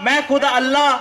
میں خود اللہ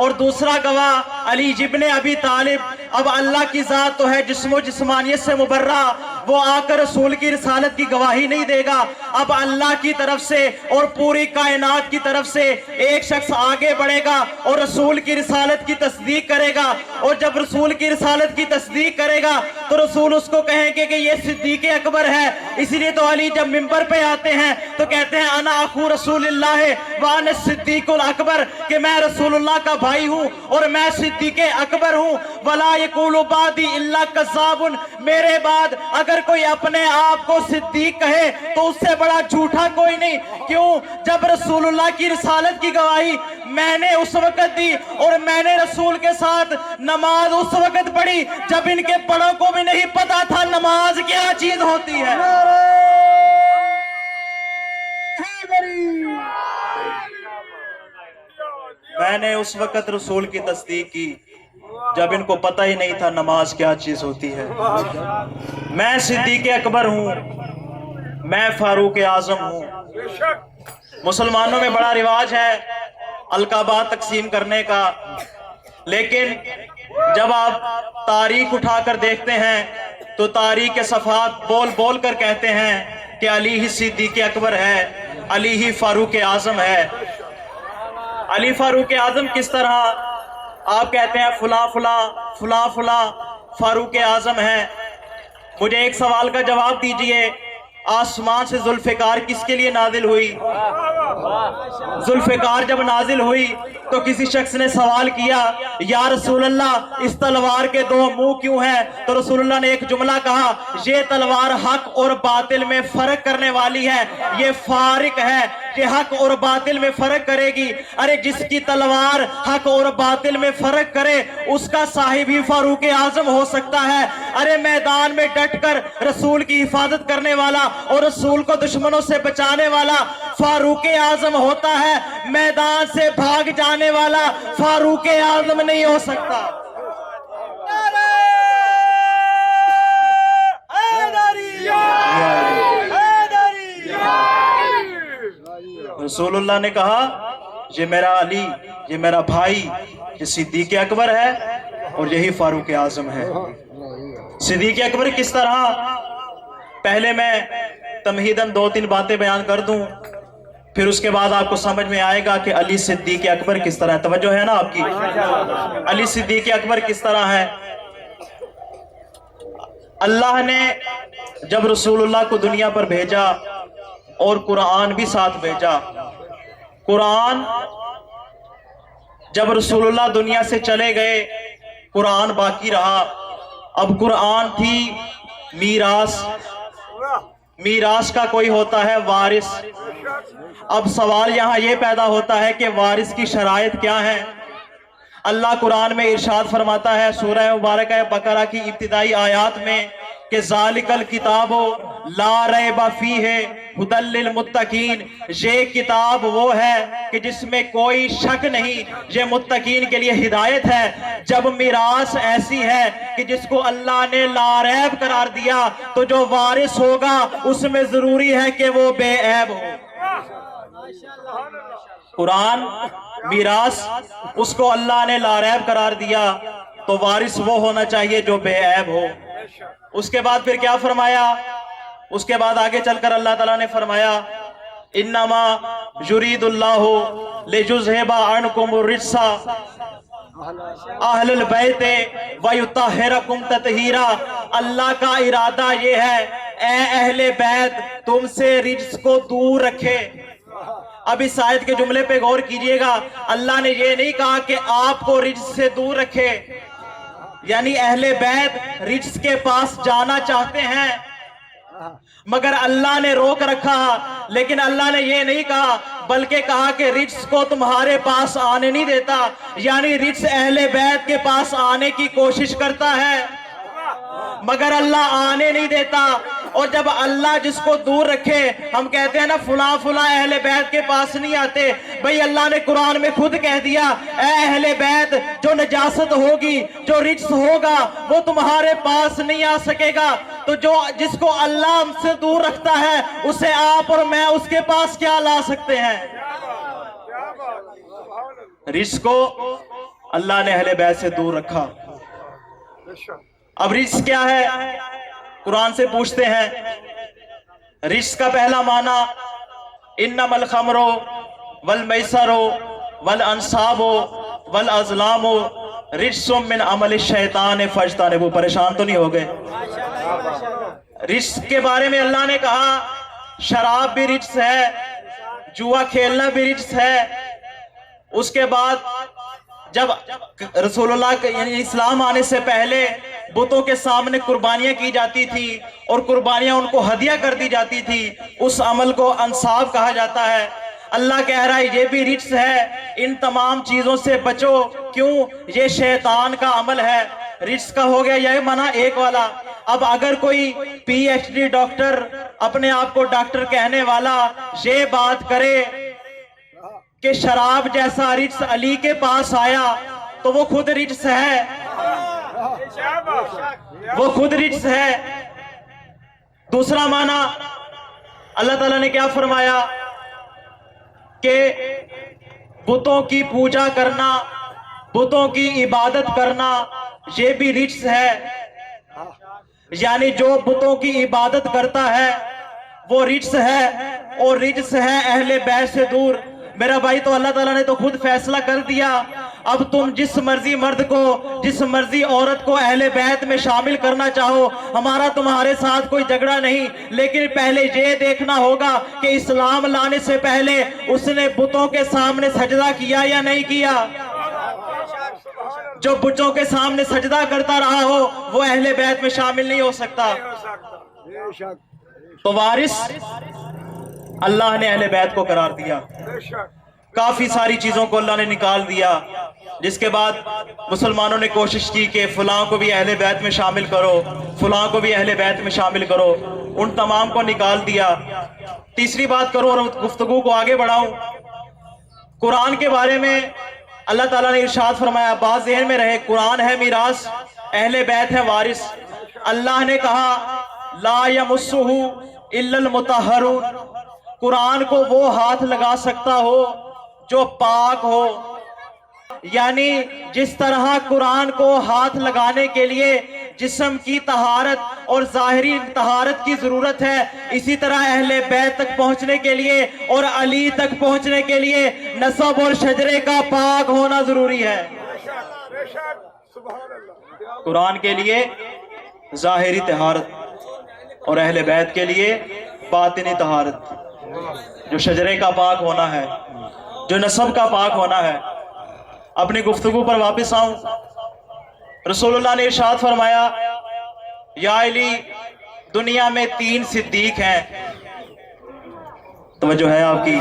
اور دوسرا گواہ علی ابن ابی طالب، اب اللہ کی ذات تو ہے جسم و جسمانیت سے مبرہ، وہ آ کر رسول کی رسالت کی گواہی نہیں دے گا۔ اب اللہ کی طرف سے اور پوری کائنات کی طرف سے ایک شخص آگے بڑھے گا اور رسول کی رسالت کی تصدیق کرے گا، اور جب رسول کی رسالت کی تصدیق کرے گا تو رسول اس کو کہیں گے کہ یہ صدیق اکبر ہے۔ اسی لیے تو علی جب منبر پہ آتے ہیں تو کہتے ہیں انا اخو رسول اللہ وانا صدیق الاکبر، کہ میں رسول اللہ کا بھائی ہوں اور میں صدیق اکبر ہوں۔ ولا یقول بعدی الا کذاب، میرے بعد اگر کوئی اپنے آپ کو صدیق کہے تو اس سے بڑا جھوٹا کوئی نہیں۔ کیوں؟ جب رسول اللہ کی رسالت کی گواہی میں نے اس وقت دی، اور میں نے رسول کے ساتھ نماز اس وقت پڑھی جب ان کے بڑوں کو بھی نہیں پتا تھا نماز کیا چیز ہوتی ہے۔ میں نے اس وقت رسول کی تصدیق کی جب ان کو پتہ ہی نہیں تھا نماز کیا چیز ہوتی ہے۔ میں صدیق اکبر ہوں، میں فاروق اعظم ہوں۔ مسلمانوں میں بڑا رواج ہے القابات تقسیم کرنے کا، لیکن جب آپ تاریخ اٹھا کر دیکھتے ہیں تو تاریخ کے صفحات بول بول کر کہتے ہیں کہ علی ہی صدیق اکبر ہے، علی ہی فاروق اعظم ہے۔ علی فاروق اعظم کس طرح؟ آپ کہتے ہیں فلاں فلاں فلاں فلاں فاروق اعظم ہے۔ مجھے ایک سوال کا جواب دیجئے، آسمان سے ذوالفقار کس کے لیے نازل ہوئی؟ ذوالفقار جب نازل ہوئی تو کسی شخص نے سوال کیا یا رسول اللہ اس تلوار کے دو منہ کیوں ہیں؟ تو رسول اللہ نے ایک جملہ کہا، یہ تلوار حق اور باطل میں فرق کرنے والی ہے، یہ فارق ہے کہ حق اور باطل میں فرق کرے گی۔ ارے جس کی تلوار حق اور باطل میں فرق کرے اس کا صاحب ہی فاروق اعظم ہو سکتا ہے۔ ارے میدان میں ڈٹ کر رسول کی حفاظت کرنے والا اور رسول کو دشمنوں سے بچانے والا فاروق اعظم ہوتا ہے، میدان سے بھاگ جانے والا فاروق اعظم نہیں ہو سکتا۔ رسول اللہ نے کہا یہ میرا علی، یہ میرا بھائی، یہ صدیق اکبر ہے اور یہی فاروق اعظم ہے۔ صدیق اکبر کس طرح؟ پہلے میں تمہیداً دو تین باتیں بیان کر دوں، پھر اس کے بعد آپ کو سمجھ میں آئے گا کہ علی صدیق اکبر کس طرح ہے۔ توجہ ہے نا آپ کی؟ علی صدیق اکبر کس طرح ہے؟ اللہ نے جب رسول اللہ کو دنیا پر بھیجا اور قرآن بھی ساتھ بھیجا، قرآن جب رسول اللہ دنیا سے چلے گئے قرآن باقی رہا۔ اب قرآن تھی میراث، میراث کا کوئی ہوتا ہے وارث۔ اب سوال یہاں یہ پیدا ہوتا ہے کہ وارث کی شرائط کیا ہیں؟ اللہ قرآن میں ارشاد فرماتا ہے سورہ مبارکہ بقرہ کی ابتدائی آیات میں کہ ذالک الکتاب لا ریب فیہ ھدی للمتقین، یہ کتاب وہ ہے کہ جس میں کوئی شک نہیں، یہ متقین کے لیے ہدایت ہے۔ جب میراث ایسی ہے کہ جس کو اللہ نے لا ریب قرار دیا تو جو وارث ہوگا اس میں ضروری ہے کہ وہ بے عیب ہو۔ قرآن میراث اس کو اللہ نے لا ریب قرار دیا تو وارث وہ ہونا چاہیے جو بے عیب ہو۔ اس کے بعد پھر کیا فرمایا؟ اس کے بعد آگے چل کر اللہ تعالیٰ نے فرمایا انما یرید اللہ لیذھب عنکم الرجس اہل البیت ویطہرکم تطہیرا، اللہ کا ارادہ یہ ہے اے اہل بیت تم سے رجس کو دور رکھے۔ اب اس آیت کے جملے پہ غور کیجئے گا، اللہ نے یہ نہیں کہا کہ آپ کو رجس سے دور رکھے، یعنی اہل بیت رجس کے پاس جانا چاہتے ہیں مگر اللہ نے روک رکھا، لیکن اللہ نے یہ نہیں کہا بلکہ کہا کہ رجس کو تمہارے پاس آنے نہیں دیتا، یعنی رجس اہل بیت کے پاس آنے کی کوشش کرتا ہے مگر اللہ آنے نہیں دیتا۔ اور جب اللہ جس کو دور رکھے، ہم کہتے ہیں نا فلاں فلاں اہل بیت کے پاس نہیں آتے، بھئی اللہ نے قرآن میں خود کہہ دیا اے اہل بیت جو نجاست ہوگی، جو رجس ہوگا وہ تمہارے پاس نہیں آ سکے گا۔ تو جس کو اللہ ہم سے دور رکھتا ہے اسے آپ اور میں اس کے پاس کیا لا سکتے ہیں؟ रिज्क को अल्लाह ने अहले बैत से दूर रखा। अब रिज्क क्या है, कुरान से पूछते हैं। रिज्क का पहला माना इन्नमल खमरो वल मैसरो वल अंसाबो वल अज़लामो रिज्सुम मिन अमल शैतान फज्तनिबू। परेशान तो नहीं हो गए? रिज्क के बारे में अल्लाह ने कहा शराब भी रिज्क है, जुआ खेलना भी रिज्क है। उसके बाद जब रसूलुल्लाह यानी इस्लाम आने से पहले बुतों के सामने कुर्बानियां की जाती थी और कुर्बानियां उनको हदिया कर दी जाती थी, उस अमल को अंसाब कहा जाता है। अल्लाह कह रहा है ये भी रिज्क है, इन तमाम चीजों से बचो। क्यों? ये शैतान का अमल है। रिज्क का हो गया यह मना एक वाला। अब अगर कोई पीएचडी डॉक्टर, अपने आप को डॉक्टर कहने वाला, ये बात करे कि शराब जैसा रिज्क अली के पास आया, तो वो खुद रिज्क है, वो खुद रिज्क है। दूसरा माना अल्लाह ताला ने क्या फरमाया कि बुतों की पूजा करना, बुतों की इबादत करना, ये भी रिज्क है। यानी जो बुतों की इबादत करता है वो रिज्क है, और रिज्क है अहले बैत से दूर। मेरा भाई, तो अल्लाह ताला ने तो खुद फैसला कर दिया। अब तुम जिस मर्जी मर्द को, जिस मर्जी औरत को अहले बैत में शामिल करना चाहो, हमारा तुम्हारे साथ कोई झगड़ा नहीं। लेकिन पहले ये देखना होगा कि इस्लाम लाने से पहले उसने बुतों के सामने सजदा किया या नहीं किया। जो बुतों के सामने सजदा करता रहा हो वो अहले बैत में शामिल नहीं हो सकता। तो वारिस अल्लाह ने अहले बैत को करार दिया। काफी सारी चीजों को अल्लाह ने निकाल दिया, जिसके बाद मुसलमानों ने कोशिश की कि फलां को भी अहले बैत में शामिल करो, फलां को भी अहले बैत में शामिल करो। उन तमाम को निकाल दिया। तीसरी बात करूं और गुफ्तगू को आगे बढ़ाऊं, कुरान के बारे में अल्लाह ताला ने इरशाद फरमाया, बात ज़हन में रहे, कुरान है मीरास, अहले बैत है वारिस। अल्लाह ने कहा ला यमस्सुहु इल्लल मुतहहरून, कुरान को वो हाथ लगा सकता हो जो पाक हो। यानी जिस तरह कुरान को हाथ लगाने के लिए जिस्म की तहारत और ज़ाहिरी तहारत की जरूरत है, इसी तरह अहले बैत तक पहुंचने के लिए और अली तक पहुंचने के लिए नसब और शजरे का पाक होना जरूरी है। कुरान के लिए ज़ाहिरी तहारत और अहले बैत के लिए बातिनी तहारत, जो शजरे का पाक होना है, जो नसब का पाक होना है। अपनी गुफ्तगू पर वापस आऊं, रसूलुल्लाह ने इरशाद फरमाया या अली, दुनिया में 3 सिद्दीक हैं। तवज्जो है आपकी?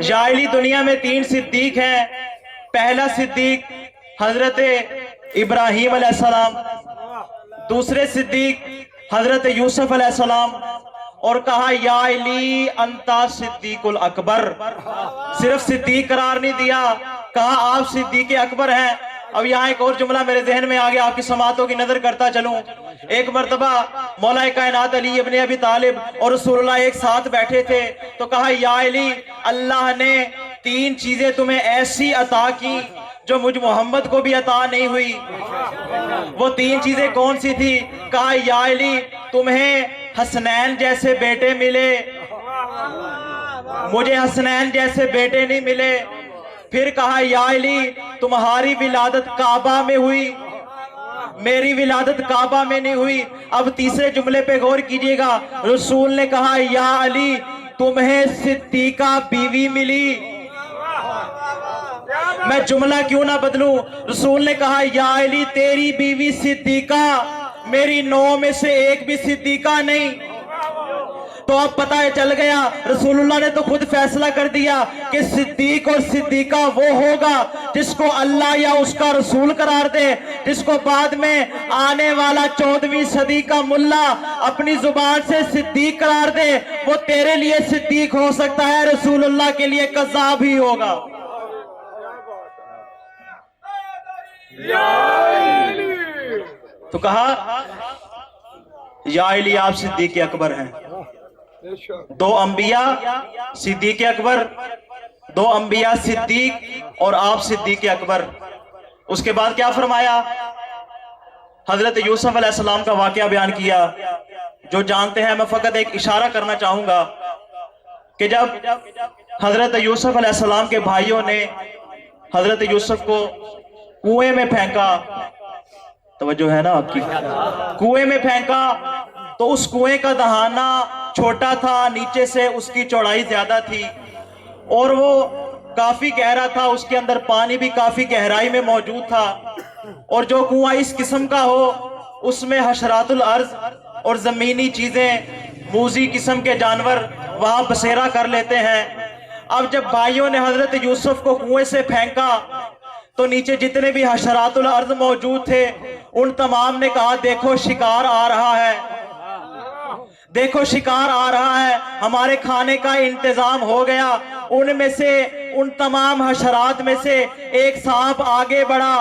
या अली, दुनिया में 3 सिद्दीक हैं। पहला सिद्दीक हजरत इब्राहीम अलैहिस्सलाम, दूसरे सिद्दीक हजरत यूसुफ अलैहिस्सलाम, और कहा या अली अंता सिद्दीकुल अकबर। सिर्फ सिद्दीक करार नहीं दिया, कहा आप सिद्दीक अकबर हैं। अब यहाँ एक और जुमला मेरे जहन में आ गया, आपकी समातों की नजर करता चलूं। एक मर्तबा मौला कायनात अली इब्ने अबी तालिब और रसूलुल्लाह एक साथ बैठे थे, तो कहा या अली, अल्लाह ने 3 चीजें तुम्हें ऐसी अता की जो मुझ मोहम्मद को भी अता नहीं हुई। वो 3 चीजें कौन सी थी? कहा या अली, तुम्हें हसनैन जैसे बेटे मिले, मुझे हसनैन जैसे बेटे नहीं मिले। फिर कहा या अली, तुम्हारी विलादत काबा में हुई, मेरी विलादत काबा में नहीं हुई। अब तीसरे जुमले पे गौर कीजिएगा, रसूल ने कहा या अली, तुम्हें सिद्दीका बीवी मिली। मैं जुमला क्यों ना बदलूं, रसूल ने कहा या अली, तेरी बीवी सिद्दीका, मेरी 9 में से एक भी सिद्दीका नहीं। तो अब पता चल गया, रसूलुल्लाह ने तो खुद फैसला कर दिया कि सिद्दीक और सिद्दीका वो होगा जिसको अल्लाह या उसका रसूल करार दे, जिसको बाद में आने वाला 14वीं सदी का मुल्ला अपनी जुबान से सिद्दीक करार दे। वो तेरे लिए सिद्दीक हो सकता है, रसूलुल्लाह के लिए कज़्ज़ाब ही होगा। तो कहा या अली, आप सिद्दीक अकबर हैं। 2 अंबिया सिद्दीक अकबर, दो अंबिया सिद्दीक और आप सिद्दीक अकबर। उसके बाद क्या फरमाया, हजरत यूसुफ अलैहिस्सलाम का वाकया बयान किया। जो जानते हैं, मैं फकत एक इशारा करना चाहूंगा कि जब हजरत यूसुफ अलैहिस्सलाम के भाइयों ने हजरत यूसुफ को कुएं में फेंका, तवज्जो है ना आपकी, कुएं में फेंका, तो उस कुएं का दहाना छोटा था, नीचे से उसकी चौड़ाई ज्यादा थी और वो काफी गहरा था, उसके अंदर पानी भी काफी गहराई में मौजूद था। और जो कुआं इस किस्म का हो उसमें हशरातुल अर्ज और जमीनी चीजें, मूजी किस्म के जानवर वहां बसेरा कर लेते हैं। अब जब भाइयों ने हजरत यूसुफ को कुएं से फेंका तो नीचे जितने भी हशरातुल अर्ज मौजूद थे उन तमाम ने कहा, देखो शिकार आ रहा है, देखो शिकार आ रहा है, हमारे खाने का इंतजाम हो गया। उनमें से, उन तमाम हशरात में से एक सांप आगे बढ़ा।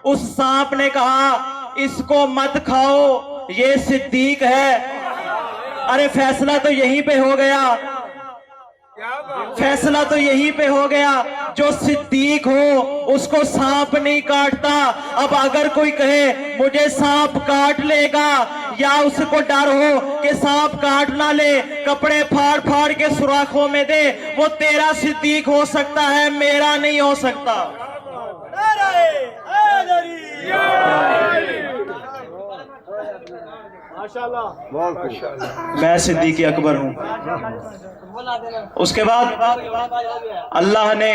उस सांप ने कहा, इसको मत खाओ, ये सिद्दीक है। अरे फैसला तो यहीं पे हो गया, फैसला तो यहीं पे हो गया। जो सिद्दीक हो उसको सांप नहीं काटता। अब अगर कोई कहे मुझे सांप काट लेगा, या उसको डर हो कि सांप काट ना ले, कपड़े फाड़ फाड़ के सुराखों में दे, वो तेरा सिद्दीक हो सकता है, मेरा नहीं हो सकता। मैं सिद्दीक अकबर हूं। उसके बाद अल्लाह ने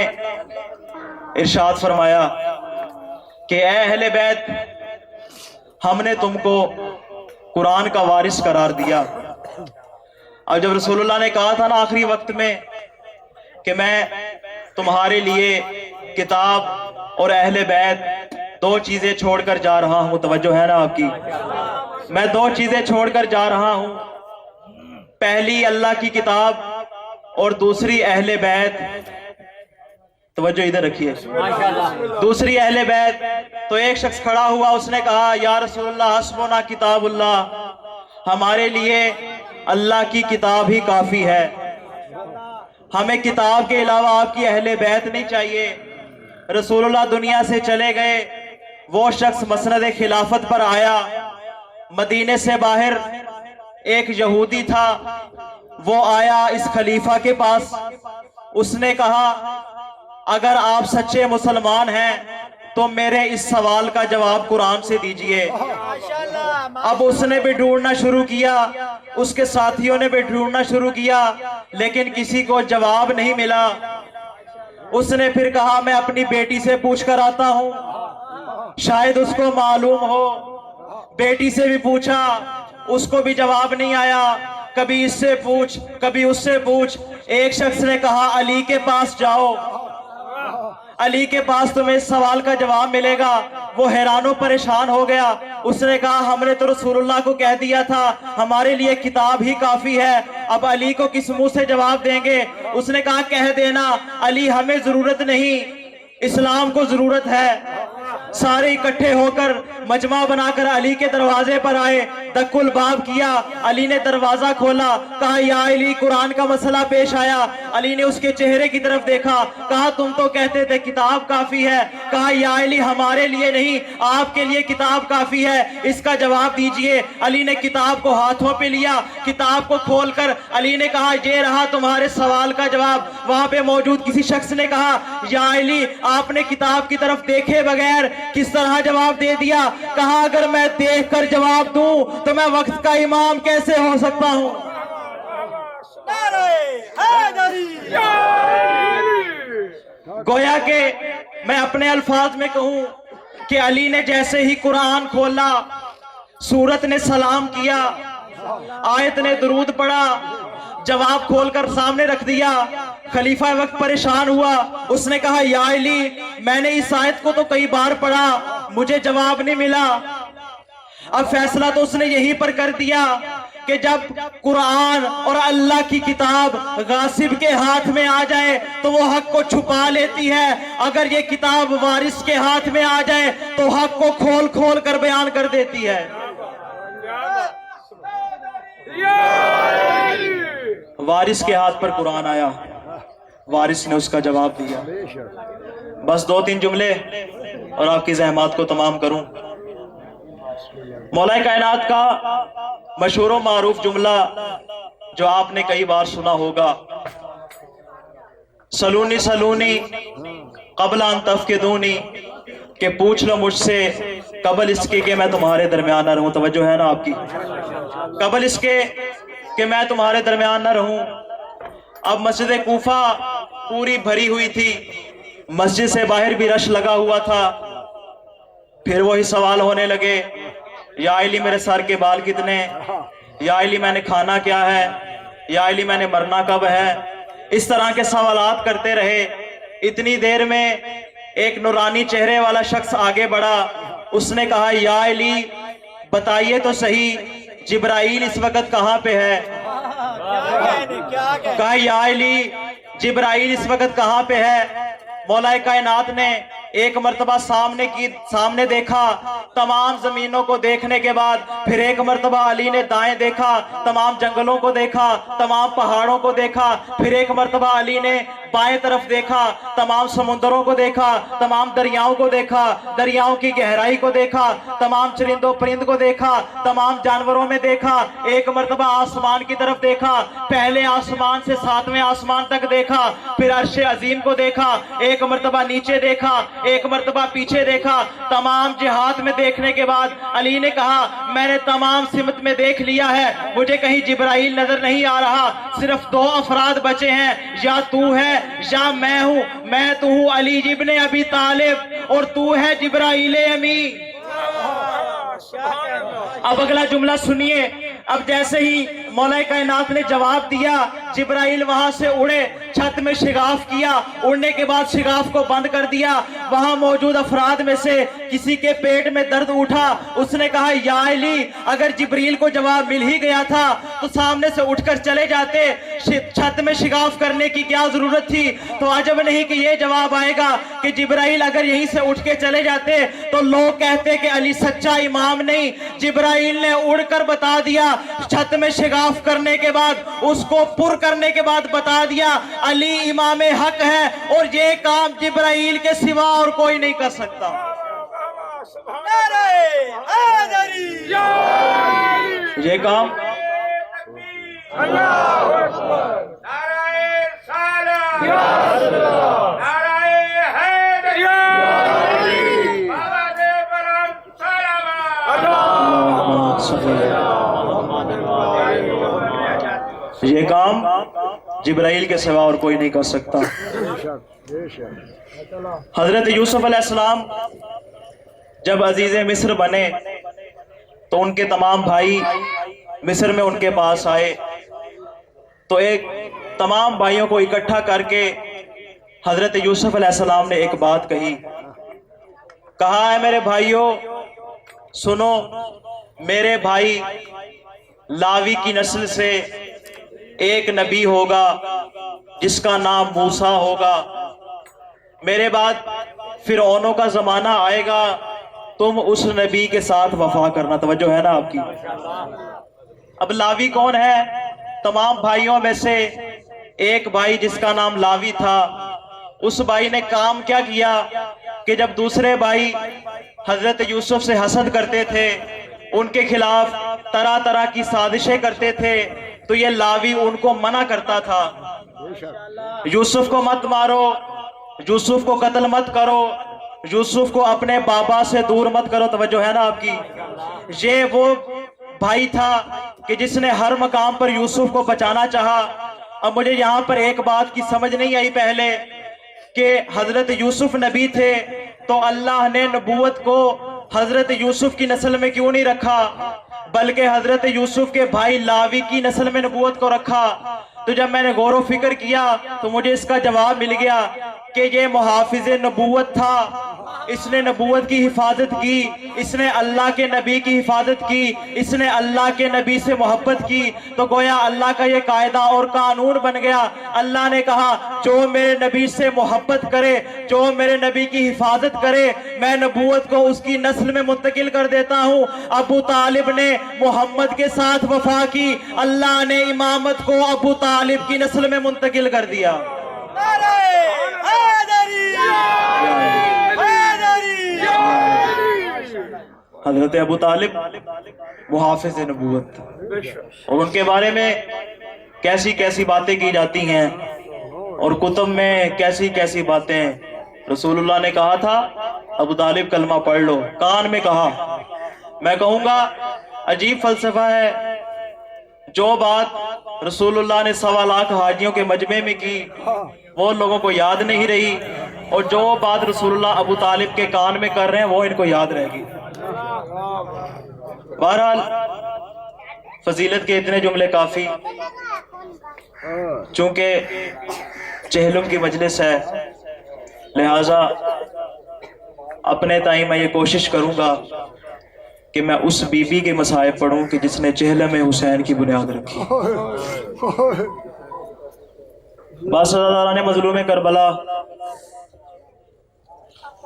इरशाद फरमाया कि ए अहले बैत, हमने तुमको कुरान का वारिस करार दिया। अब जब रसूलुल्लाह ने कहा था ना आखिरी वक्त में कि मैं तुम्हारे लिए किताब और अहले बैत दो चीजें छोड़कर जा रहा हूं, तवज्जो है ना आपकी, मैं दो चीजें छोड़कर जा रहा हूं, पहली अल्लाह की किताब और दूसरी अहले बैत। तवज्जो इधर रखिए, दूसरी अहले बैत। तो एक शख्स खड़ा हुआ, उसने कहा, या रसूलुल्लाह हस्बुना किताबुल्लाह, हमारे लिए अल्लाह की किताब ही काफी है, हमें किताब के अलावा आपकी अहले बैत नहीं चाहिए। रसूलुल्लाह दुनिया से चले गए। वो शख्स मसनद खिलाफत पर आया। मदीने से बाहर एक यहूदी था, वो आया इस खलीफा के पास। उसने कहा, अगर आप सच्चे मुसलमान हैं तो मेरे इस सवाल का जवाब कुरान से दीजिए। अब उसने भी ढूंढना शुरू किया, उसके साथियों ने भी ढूंढना शुरू किया, लेकिन किसी को जवाब नहीं मिला। उसने फिर कहा, मैं अपनी बेटी से पूछ कर आता हूं, शायद उसको मालूम हो। बेटी से भी पूछा, उसको भी जवाब नहीं आया। कभी इससे पूछ, कभी उससे पूछ। एक शख्स ने कहा, अली के पास जाओ, अली के पास तुम्हें इस सवाल का जवाब मिलेगा। वो हैरानो परेशान हो गया। उसने कहा, हमने तो रसूलुल्लाह को कह दिया था हमारे लिए किताब ही काफी है, अब अली को किस मुंह से जवाब देंगे। उसने कहा, कह देना अली, हमें जरूरत नहीं, इस्लाम को जरूरत है। सारे इकट्ठे होकर मजमा बनाकर अली के दरवाजे पर आए, दक्कुल बाब किया। अली ने दरवाजा खोला, कहा, या अली, कुरान का मसला पेश आया। अली ने उसके चेहरे की तरफ देखा, कहा, तुम तो कहते थे किताब काफी है। कहा, या अली, हमारे लिए नहीं, आपके लिए किताब काफी है, इसका जवाब दीजिए। अली ने किताब को हाथों पे लिया, किताब को खोलकर अली ने कहा, ये रहा तुम्हारे सवाल का जवाब। वहां पे मौजूद किसी शख्स ने कहा, या अली, आपने किताब की तरफ देखे बगैर किस तरह जवाब दे दिया। कहा, अगर मैं देखकर जवाब दूं तो मैं वक्त का इमाम कैसे हो सकता हूं। गोया के मैं अपने अल्फाज में कहूं कि अली ने जैसे ही कुरान खोला, सूरत ने सलाम किया, आयत ने दुरूद पढ़ा, जवाब खोलकर सामने रख दिया। खलीफा वक्त परेशान हुआ। उसने कहा, या अली, मैंने इस आयत को तो कई बार पढ़ा, मुझे जवाब नहीं मिला। अब फैसला तो उसने यहीं पर कर दिया कि जब कुरान और अल्लाह की किताब गासिब के हाथ में आ जाए तो वो हक को छुपा लेती है, अगर ये किताब वारिस के हाथ में आ जाए तो हक को खोल खोल कर बयान कर देती है। वारिस के हाथ पर कुरान आया, वारिस ने उसका जवाब दिया। बस 2-3 जुमले और आपकी ज़हमत को तमाम करूं। मौला कायनात का मशहूर व मारूफ जुमला जो आपने कई बार सुना होगा, सलूनी सलूनी क़ब्ल अन तफ़क़िदूनी, कि पूछ लो मुझसे कबल इसके कि मैं तुम्हारे दरमियान न रहूं। तवज्जो है ना आपकी? कबल इसके कि मैं तुम्हारे दरमियान न रहूं। अब मस्जिद कूफा पूरी भरी हुई थी, मस्जिद से बाहर भी रश लगा हुआ था। फिर वही सवाल होने लगे, या अली मेरे सर के बाल कितने, या अली मैंने खाना क्या है, या अली मैंने मरना कब है। इस तरह के सवालात करते रहे। इतनी देर में एक नूरानी चेहरे वाला शख्स आगे बढ़ा। उसने कहा, या अली बताइए तो सही, जिब्राइल इस वक्त कहाँ पे है? कहा, या अली जिब्राइल इस वक्त कहाँ पे है? मौला कायनात ने एक मर्तबा सामने देखा, तमाम जमीनों को देखने के बाद फिर एक मर्तबा अली ने दाएं देखा, तमाम जंगलों को देखा, तमाम पहाड़ों को देखा। फिर एक मर्तबा अली ने बाएं तरफ देखा, तमाम समुद्रों को देखा, तमाम दरियाओं को देखा, दरियाओं की गहराई को देखा, तमाम चरिंदों परिंद को देखा, तमाम जानवरों में देखा। एक मर्तबा आसमान की तरफ देखा, पहले आसमान से 7वें आसमान तक देखा, फिर अर्श अजीम को देखा। एक मर्तबा नीचे देखा, एक मर्तबा पीछे देखा। तमाम जिहात में देखने के बाद अली ने कहा, मैंने तमाम सिमत में देख लिया है, मुझे कहीं जिब्राइल नजर नहीं आ रहा। सिर्फ 2 अफराद बचे हैं, या तू है या मैं हूं। मैं तो हूं अली इब्ने अबी तालिब और तू है जिब्राइल अमी। अब अगला जुमला सुनिए। अब जैसे ही मौला कायनात ने जवाब दिया, जिब्राइल वहां से उड़े, छत में शिगाफ किया। उड़ने के बाद शिगाफ को बंद कर दिया। वहां मौजूद अफराद में से किसी के पेट में दर्द उठा। उसने कहा, या अली अगर जिब्रील को जवाब मिल ही गया था तो सामने से उठकर चले जाते, छत में शिगाफ करने की क्या जरूरत थी। तो अजब नहीं कि ये जवाब आएगा कि जिब्राइल अगर यहीं से उठ के चले जाते तो लोग कहते कि अली सच्चा इमाम नहीं। जिब्राइल ने उड़कर बता दिया, छत में शिगाफ करने के बाद, उसको पुर करने के बाद बता दिया, अली इमाम हक है और ये काम जिब्राइल के सिवा और कोई नहीं कर सकता। ये काम ये काम जिब्राइल के सिवा और कोई नहीं कर सकता। हजरत यूसुफ अलैहिस्सलाम जब अजीज मिस्र बने तो उनके तमाम भाई मिस्र में उनके पास आए। तो एक तमाम भाइयों को इकट्ठा करके हजरत यूसुफ अलैहिस्सलाम ने एक बात कही। कहा है, मेरे भाइयों सुनो, मेरे भाई लावी की नस्ल से एक नबी होगा जिसका नाम मूसा होगा। मेरे बाद फिरौनों का जमाना आएगा, तुम उस नबी के साथ वफा करना। तवज्जो है ना आपकी? अब लावी कौन है? तमाम भाइयों में से एक भाई जिसका नाम लावी था, उस भाई ने काम क्या किया कि जब दूसरे भाई हजरत यूसुफ से हसद करते थे, उनके खिलाफ तरह तरह की साजिशें करते थे, तो ये लावी उनको मना करता था, यूसुफ को मत मारो, यूसुफ को कत्ल मत करो, यूसुफ को अपने बाबा से दूर मत करो। तवज्जो है ना आपकी? ये वो भाई था कि जिसने हर मकाम पर यूसुफ को बचाना चाहा। अब मुझे यहाँ पर एक बात की समझ नहीं आई पहले कि हजरत यूसुफ नबी थे तो अल्लाह ने नबूवत को हजरत यूसुफ की नस्ल में क्यों नहीं रखा, बल्कि हजरत यूसुफ के भाई लावी की नस्ल में नबूवत को रखा। तो जब मैंने गौर व फिक्र किया तो मुझे इसका जवाब मिल गया कि ये मुहाफिज़े नबूवत था, इसने नबूवत की हिफाजत की, इसने अल्लाह के नबी की हिफाजत की, इसने अल्लाह के नबी से मोहब्बत की। तो गोया अल्लाह का ये कायदा और कानून बन गया। अल्लाह ने कहा, जो मेरे नबी से मोहब्बत करे, जो मेरे नबी की हिफाजत करे, मैं नबूवत को उसकी नस्ल में मुंतकिल कर देता हूँ। अबू तालिब ने मोहम्मद के साथ वफा की, अल्लाह ने इमामत को अबू तालिब की नस्ल में मुंतकिल कर दिया। حضرت ابو طالب محافظ نبوت، اور ان کے بارے میں کیسی کیسی باتیں کی جاتی ہیں اور کتب میں کیسی کیسی باتیں. رسول اللہ نے کہا تھا ابو طالب کلمہ پڑھ لو، کان میں کہا. میں کہوں گا عجیب فلسفہ ہے. جو بات رسول اللہ نے 1.25 لاکھ حاجیوں کے مجمع میں کی وہ لوگوں کو یاد نہیں رہی، اور جو بات رسول اللہ ابو طالب کے کان میں کر رہے ہیں وہ ان کو یاد رہے گی. بہرحال فضیلت کے اتنے جملے کافی، چونکہ چہلم کی مجلس ہے، لہٰذا اپنے تائیں میں یہ کوشش کروں گا کہ میں اس بی بی کے مصائب پڑھوں کہ جس نے چہلم حسین کی بنیاد رکھی. باصداران مظلوم کربلا،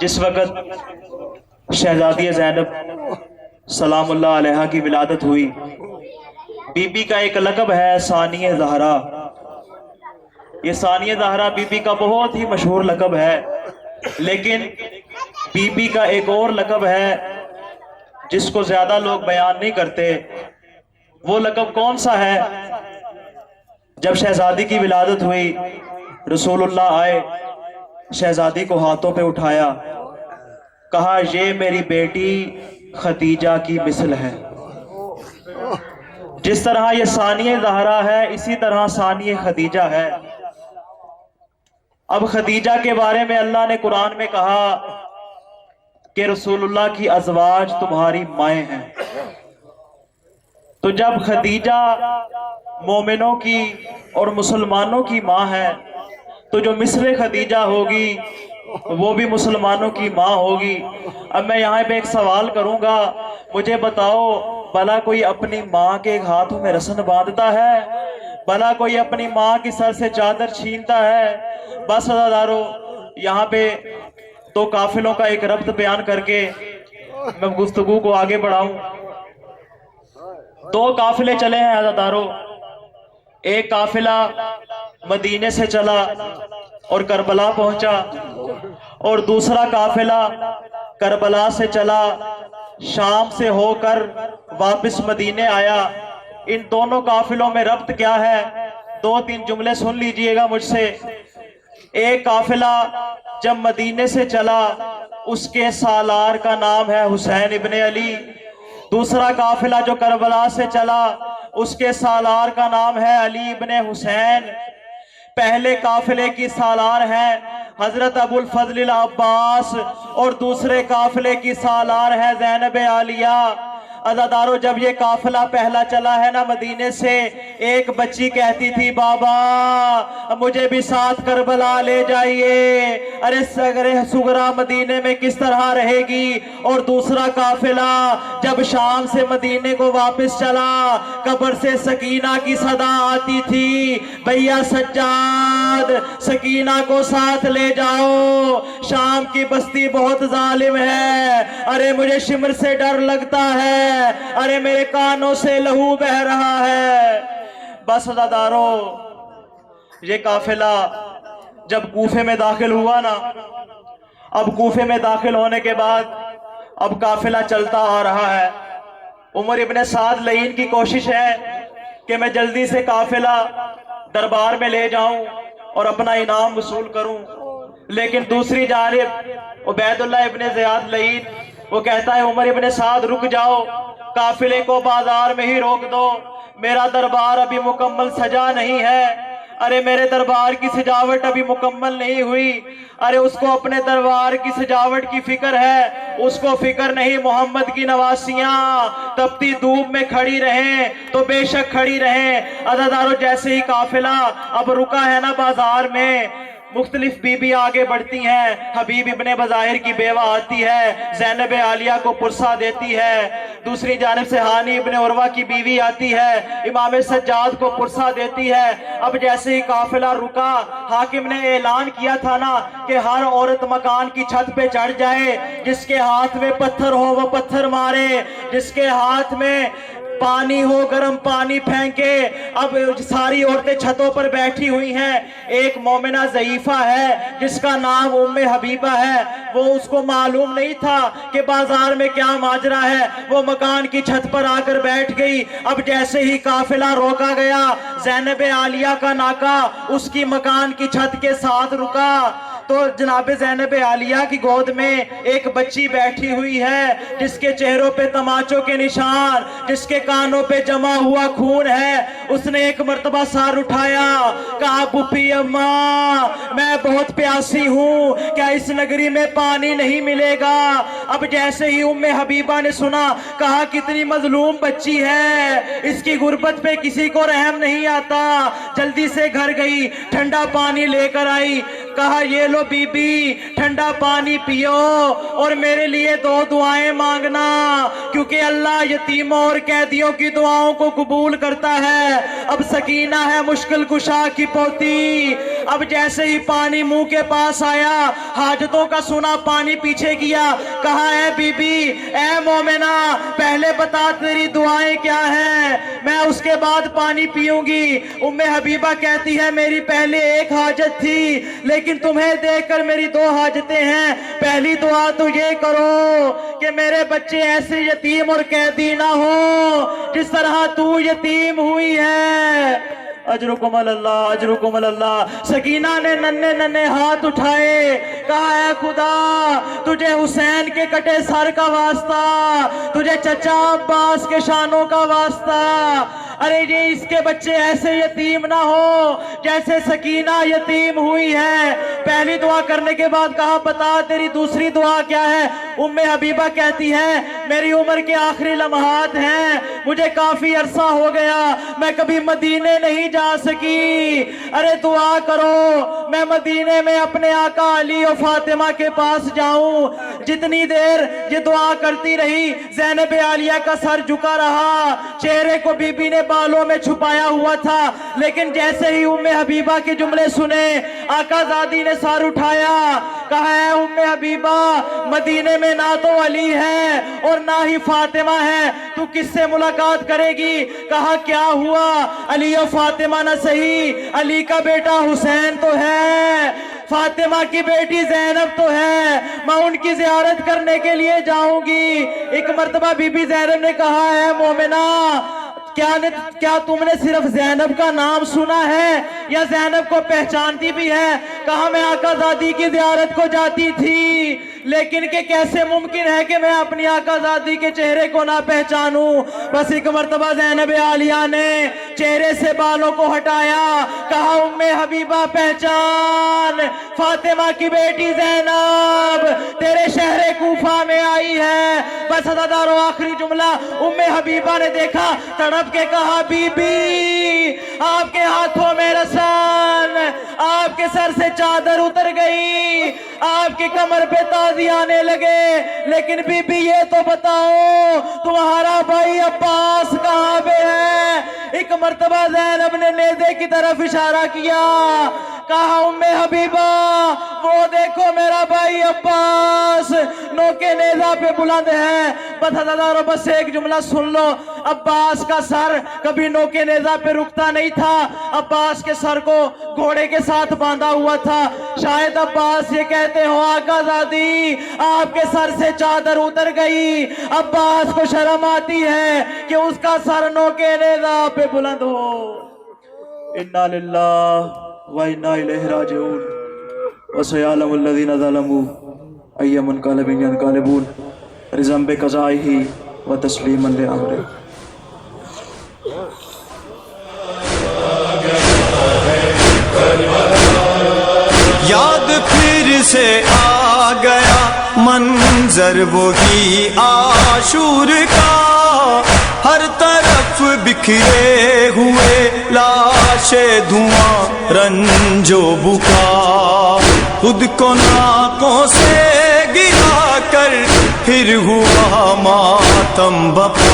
جس وقت شہزادی زینب سلام اللہ علیہا کی ولادت ہوئی، بی بی کا ایک لقب ہے ثانیہ زہرا. یہ ثانیہ زہرا بی بی کا بہت ہی مشہور لقب ہے، لیکن بی بی کا ایک اور لقب ہے جس کو زیادہ لوگ بیان نہیں کرتے. وہ لقب کون سا ہے؟ جب شہزادی کی ولادت ہوئی، رسول اللہ آئے، شہزادی کو ہاتھوں پہ اٹھایا، کہا یہ میری بیٹی خدیجہ کی مثل ہے. جس طرح یہ ثانیہ زہرا ہے اسی طرح ثانیہ خدیجہ ہے. اب خدیجہ کے بارے میں اللہ نے قرآن میں کہا کہ رسول اللہ کی ازواج تمہاری مائیں ہیں. تو جب خدیجہ مومنوں کی اور مسلمانوں کی ماں ہے تو جو مثل خدیجہ ہوگی وہ بھی مسلمانوں کی ماں ہوگی. اب میں یہاں پہ ایک سوال کروں گا، مجھے بتاؤ بھلا کوئی اپنی ماں کے ہاتھوں میں رسن باندھتا ہے؟ بھلا کوئی اپنی ماں کی سر سے چادر چھینتا ہے؟ بس عزادارو، یہاں پہ دو قافلوں کا ایک ربط بیان کر کے میں گفتگو کو آگے بڑھاؤں. 2 قافلے چلے ہیں عزادارو. ایک قافلہ مدینے سے چلا اور کربلا پہنچا، اور دوسرا قافلہ کربلا سے چلا، شام سے ہو کر واپس مدینے آیا. ان دونوں قافلوں میں ربط کیا ہے؟ 2-3 جملے سن لیجئے گا مجھ سے. ایک قافلہ جب مدینے سے چلا اس کے سالار کا نام ہے حسین ابن علی. دوسرا قافلہ جو کربلا سے چلا اس کے سالار کا نام ہے علی ابن حسین. پہلے قافلے کی سالار ہیں حضرت ابو الفضل العباس اور دوسرے قافلے کی سالار ہے زینب عالیہ. عزادارو، جب یہ قافلہ پہلا چلا ہے نا مدینے سے، ایک بچی کہتی تھی بابا مجھے بھی ساتھ کربلا لے جائیے. ارے سغرا مدینے میں کس طرح رہے گی؟ اور دوسرا قافلہ جب شام سے مدینے کو واپس چلا، قبر سے سکینہ کی صدا آتی تھی، بھیا سجاد سکینہ کو ساتھ لے جاؤ، شام کی بستی بہت ظالم ہے، ارے مجھے شمر سے ڈر لگتا ہے، ارے میرے کانوں سے لہو بہ رہا ہے. بس عزادارو، یہ قافلہ جب کوفے میں داخل ہوا نا، اب کوفے میں داخل ہونے کے بعد اب قافلہ چلتا آ رہا ہے. عمر ابن سعد لعین کی کوشش ہے کہ میں جلدی سے قافلہ دربار میں لے جاؤں اور اپنا انعام وصول کروں، لیکن دوسری جانب عبید اللہ ابن زیاد لعین وہ کہتا ہے عمر ابن سعد رک جاؤ، قافلے کو بازار میں ہی روک دو، میرا دربار ابھی مکمل سجا نہیں ہے. ارے میرے دربار کی سجاوٹ ابھی مکمل نہیں ہوئی. ارے اس کو اپنے دربار کی سجاوٹ کی فکر ہے، اس کو فکر نہیں محمد کی نواسیاں تپتی دھوپ میں کھڑی رہیں تو بے شک کھڑی رہیں. عزادارو، جیسے ہی قافلہ اب رکا ہے نا بازار میں، مختلف بیوی آگے بڑھتی ہیں. حبیب ابن بظاہر کی بیوہ آتی ہے، زینب عالیہ کو پرسا دیتی ہے. دوسری جانب سے ہانی ابن عروہ کی بیوی آتی ہے، امام سجاد کو پرسا دیتی ہے. اب جیسے ہی قافلہ رکا، حاکم نے اعلان کیا تھا نا کہ ہر عورت مکان کی چھت پہ چڑھ جائے، جس کے ہاتھ میں پتھر ہو وہ پتھر مارے، جس کے ہاتھ میں पानी हो, गर्म पानी फेंके। अब सारी औरतें छतों पर बैठी हुई हैं। एक मोमिना ज़ईफा है जिसका नाम उम्मे हबीबा है, वो उसको मालूम नहीं था कि बाजार में क्या माजरा है। वो मकान की छत पर आकर बैठ गई। अब जैसे ही काफिला रोका गया, ज़ैनब आलिया का नाका उसकी मकान की छत के साथ रुका, तो जनाब ज़ैनब आलिया की गोद में एक बच्ची बैठी हुई है जिसके चेहरों पे तमाचों के निशान, जिसके कानों पे जमा हुआ खून है। उसने एक मर्तबा सर उठाया, कहा पुप्पी अम्मा मैं बहुत प्यासी हूँ, क्या इस नगरी में पानी नहीं मिलेगा? अब जैसे ही उम्मे हबीबा ने सुना, कहा कितनी मजलूम बच्ची है, इसकी गुर्बत पे किसी को रहम नहीं आता। जल्दी से घर गई, ठंडा पानी लेकर आई, कहा ये लो बीबी ठंडा पानी पियो और मेरे लिए 2 दुआएं मांगना, क्योंकि अल्लाह यतीमों और कैदियों की दुआओं को कबूल करता है। अब सकीना है मुश्किल कुशा की पोती। अब जैसे ही पानी मुंह के पास आया, हाजतों का सुना, पानी पीछे किया, कहा है बीबी ए मोमिना पहले बता तेरी दुआएं क्या हैं, मैं उसके बाद पानी पीऊंगी। उम्मे हबीबा कहती है मेरी पहले एक हाजत थी, लेकिन तुम्हें देखकर मेरी 2 हाजतें हैं। पहली दुआ तो ये करो कि मेरे बच्चे ऐसे यतीम और कैदी ना हो जिस तरह तू यतीम हुई है। अजरुकुम अल्लाह, अजरुकुम अल्लाह। सकीना ने नन्हे नन्हे हाथ उठाए, कहा है खुदा तुझे हुसैन के कटे सर का वास्ता, तुझे चचा अब्बास के शानों का वास्ता, अरे ये इसके बच्चे ऐसे यतीम ना हो जैसे सकीना यतीम हुई है। पहली दुआ करने के बाद कहा बता तेरी दूसरी दुआ क्या है? उम्मे हबीबा कहती है मेरी उम्र के आखिरी लम्हात हैं, मुझे काफी अरसा हो गया, मैं कभी मदीने नहीं जा सकी, अरे दुआ करो मैं मदीने में अपने आका अली और फातिमा के पास जाऊं। जितनी देर ये दुआ करती रही, ज़ैनब आलिया का सर झुका रहा, चेहरे को बीबी ने बालों में छुपाया हुआ था, लेकिन जैसे ही उम्मे हबीबा के जुमले सुने, आका ज़ादी ने सर उठाया, कहा है उम्मे हबीबा मदीने में ना तो अली है और ना ही फातिमा है, तू किससे मुलाकात करेगी? कहा क्या हुआ, अली और फातिमा ना सही, अली का बेटा हुसैन तो है, फातिमा की बेटी ज़ैनब तो है, मैं उनकी ज़ियारत करने के लिए जाऊंगी। एक मर्तबा बीबी ज़ैनब ने कहा है मोमिना क्या तुमने सिर्फ ज़ैनब का नाम सुना है या ज़ैनब को पहचानती भी है? कहा मैं आका ज़ादी की ज़ियारत को जाती थी, लेकिन कि कैसे मुमकिन है कि मैं अपनी आका ज़ादी के चेहरे को ना पहचानूं। बस एक मर्तबा ज़ैनब आलिया ने चेहरे से बालों को हटाया, कहा उम्मे हबीबा पहचान, फातिमा की बेटी ज़ैनब तेरे शहरे कूफा में आई है। बस अदादारो आखिरी जुमला उम्मे हबीबा ने देखा, तड़प के कहा बीबी आपके हाथों में रसन, आपके सर से चादर उतर गई, आपकी कमर पे ताज़ी आने लगे, लेकिन बीबी ये तो बताओ तुम्हारा भाई अब्बास कहाँ पे है? एक मर्तबा ज़ैनब ने नेज़े की तरफ इशारा किया, कहा उम्मे हबीबा वो देखो मेरा भाई अब्बास नोके नेज़ा पे बुलंद है। बस एक जुमला सुन लो, अब्बास का सर कभी नोके नेज़ा पे रुकता नहीं था, अब्बास के सर को घोड़े के साथ बांधा हुआ था। शायद अब्बास ये कहते हो आका ज़ादी आपके सर से चादर उतर गई, अब्बास को शर्म आती है कि उसका सर नोके नेज़ा पे बुलंद हो। इन्ना लिल्लाह व इन्ना इलैहि राजिऊन व सयअलमुल लज़ीना ज़लमू अय्या मुनक़लिबिन यनक़लिबून रिज़म बिक़ज़ाइही व तस्लीमन लिअम्रिही। याद फिर से आ गया मंजर वही आशूर का, हर तरफ बिखरे हुए लाशे धुआं रंजो बुका, खुद को नाकों से गिरा कर फिर हुआ मातम बपा।